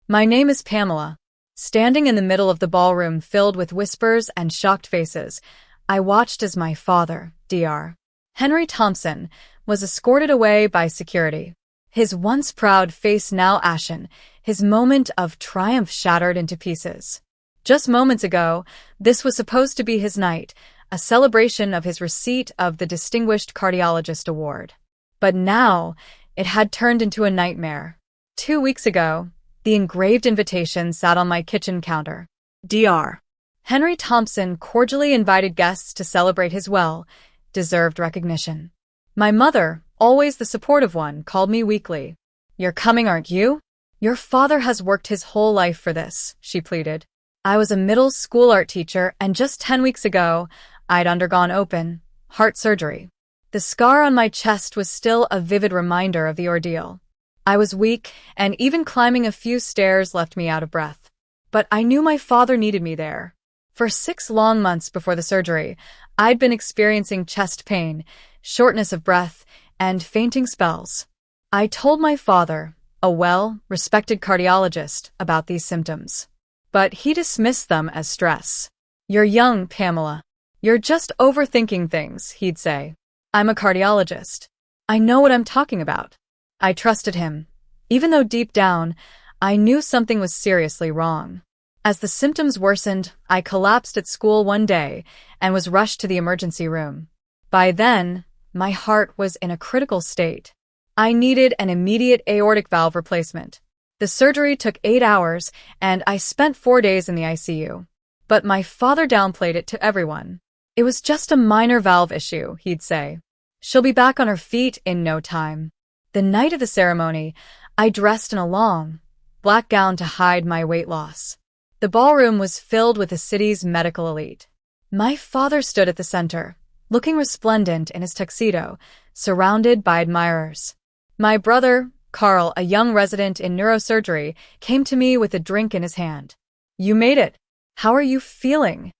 My name is Pamela. Standing in the middle of the ballroom filled with whispers and shocked faces, I watched as my father, Dr. Henry Thompson, was escorted away by security. His once proud face now ashen, his moment of triumph shattered into pieces. Just moments ago, this was supposed to be his night, a celebration of his receipt of the Distinguished Cardiologist Award. But now, it had turned into a nightmare. 2 weeks ago, the engraved invitation sat on my kitchen counter. Dr. Henry Thompson cordially invited guests to celebrate his well-deserved recognition. My mother, always the supportive one, called me weakly. "You're coming, aren't you? Your father has worked his whole life for this," she pleaded. I was a middle school art teacher, and just 10 weeks ago, I'd undergone open heart surgery. The scar on my chest was still a vivid reminder of the ordeal. I was weak, and even climbing a few stairs left me out of breath. But I knew my father needed me there. For 6 long months before the surgery, I'd been experiencing chest pain, shortness of breath, and fainting spells. I told my father, a well-respected cardiologist, about these symptoms. But he dismissed them as stress. "You're young, Pamela. You're just overthinking things," he'd say. "I'm a cardiologist. I know what I'm talking about." I trusted him, even though deep down, I knew something was seriously wrong. As the symptoms worsened, I collapsed at school one day and was rushed to the emergency room. By then, my heart was in a critical state. I needed an immediate aortic valve replacement. The surgery took 8 hours, and I spent 4 days in the ICU. But my father downplayed it to everyone. "It was just a minor valve issue," he'd say. "She'll be back on her feet in no time." The night of the ceremony, I dressed in a long, black gown to hide my weight loss. The ballroom was filled with the city's medical elite. My father stood at the center, looking resplendent in his tuxedo, surrounded by admirers. My brother, Carl, a young resident in neurosurgery, came to me with a drink in his hand. "You made it. How are you feeling?"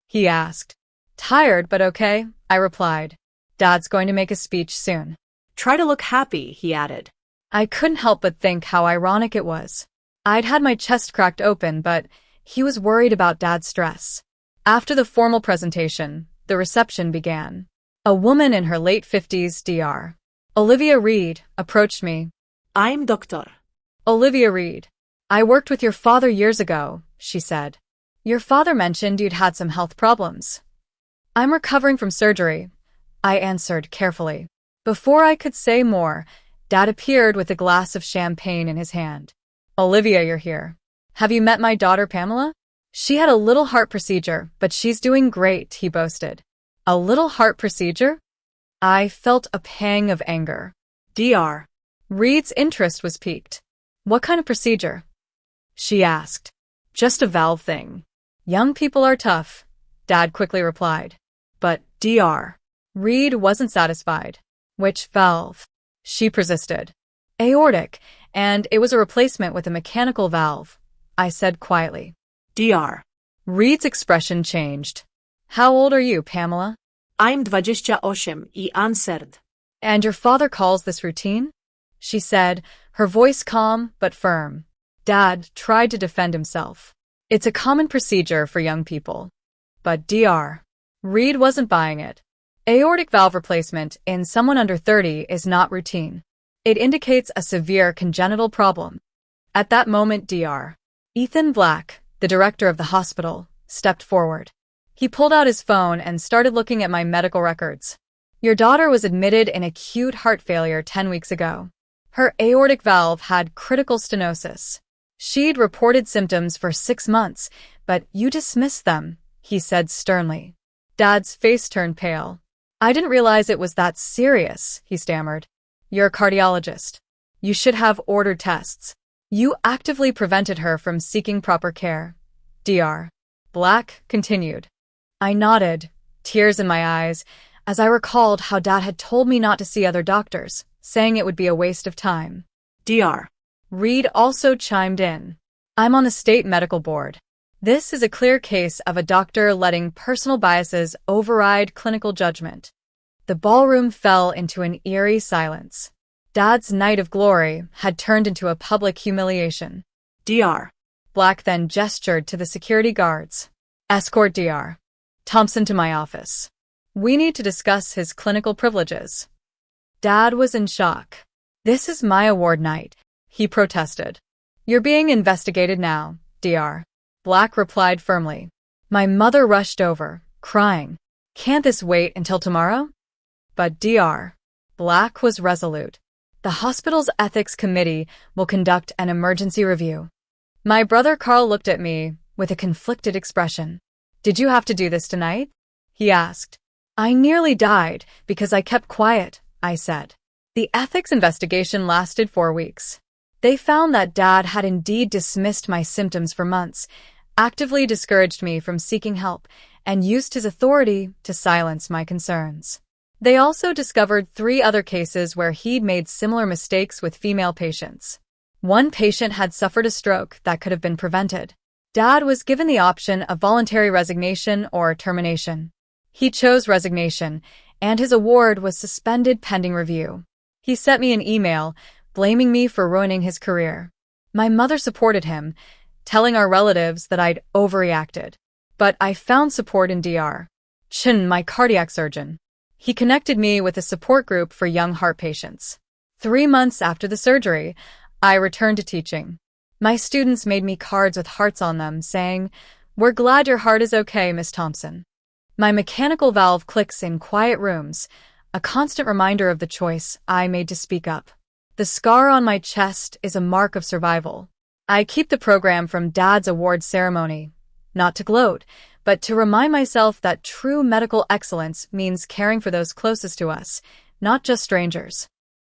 he asked. "Tired, but okay," I replied. "Dad's going to make a speech soon." "Try to look happy," he added. I couldn't help but think how ironic it was. I'd had my chest cracked open, but he was worried about Dad's stress. After the formal presentation, the reception began. A woman in her late 50s, Dr. Olivia Reed, approached me. "I'm Dr. Olivia Reed. I worked with your father years ago," she said. "Your father mentioned you'd had some health problems." "I'm recovering from surgery," I answered carefully. Before I could say more, Dad appeared with a glass of champagne in his hand. "Olivia, you're here. Have you met my daughter Pamela? She had a little heart procedure, but she's doing great," he boasted. "A little heart procedure?" I felt a pang of anger. Dr. Reed's interest was piqued. "What kind of procedure?" she asked. "Just a valve thing. Young people are tough," Dad quickly replied. But Dr. Reed wasn't satisfied. "Which valve?" she persisted. "Aortic, and it was a replacement with a mechanical valve," I said quietly. Dr. Reed's expression changed. "How old are you, Pamela?" "I'm 28 I answered." "And your father calls this routine?" she said, her voice calm but firm. Dad tried to defend himself. "It's a common procedure for young people." But Dr. Reed wasn't buying it. Aortic valve replacement in someone under 30 is not routine. It indicates a severe congenital problem. At that moment, Dr. Ethan Black, the director of the hospital, stepped forward. He pulled out his phone and started looking at my medical records. "Your daughter was admitted in acute heart failure 10 weeks ago. Her aortic valve had critical stenosis. She'd reported symptoms for 6 months, but you dismissed them," he said sternly. Dad's face turned pale. "I didn't realize it was that serious," he stammered. "You're a cardiologist. You should have ordered tests. You actively prevented her from seeking proper care." Dr. Black continued. I nodded, tears in my eyes, as I recalled how Dad had told me not to see other doctors, saying it would be a waste of time. Dr. Reed also chimed in. "I'm on the state medical board. This is a clear case of a doctor letting personal biases override clinical judgment." The ballroom fell into an eerie silence. Dad's night of glory had turned into a public humiliation. Dr. Black then gestured to the security guards. Escort Dr. Thompson to my office. We need to discuss his clinical privileges. Dad was in shock. This is my award night, he protested. You're being investigated now, Dr. Black replied firmly. My mother rushed over, crying. Can't this wait until tomorrow? But Dr. Black was resolute. The hospital's ethics committee will conduct an emergency review. My brother Carl looked at me with a conflicted expression. Did you have to do this tonight? He asked. I nearly died because I kept quiet, I said. The ethics investigation lasted 4 weeks. They found that Dad had indeed dismissed my symptoms for months, actively discouraged me from seeking help, and used his authority to silence my concerns. They also discovered 3 other cases where he'd made similar mistakes with female patients. One patient had suffered a stroke that could have been prevented. Dad was given the option of voluntary resignation or termination. He chose resignation, and his award was suspended pending review. He sent me an email, blaming me for ruining his career. My mother supported him, telling our relatives that I'd overreacted. But I found support in Dr. Chen, my cardiac surgeon. He connected me with a support group for young heart patients. 3 months after the surgery, I returned to teaching. My students made me cards with hearts on them, saying, "We're glad your heart is okay, Miss Thompson." My mechanical valve clicks in quiet rooms, a constant reminder of the choice I made to speak up. The scar on my chest is a mark of survival. I keep the program from Dad's award ceremony, not to gloat, but to remind myself that true medical excellence means caring for those closest to us, not just strangers.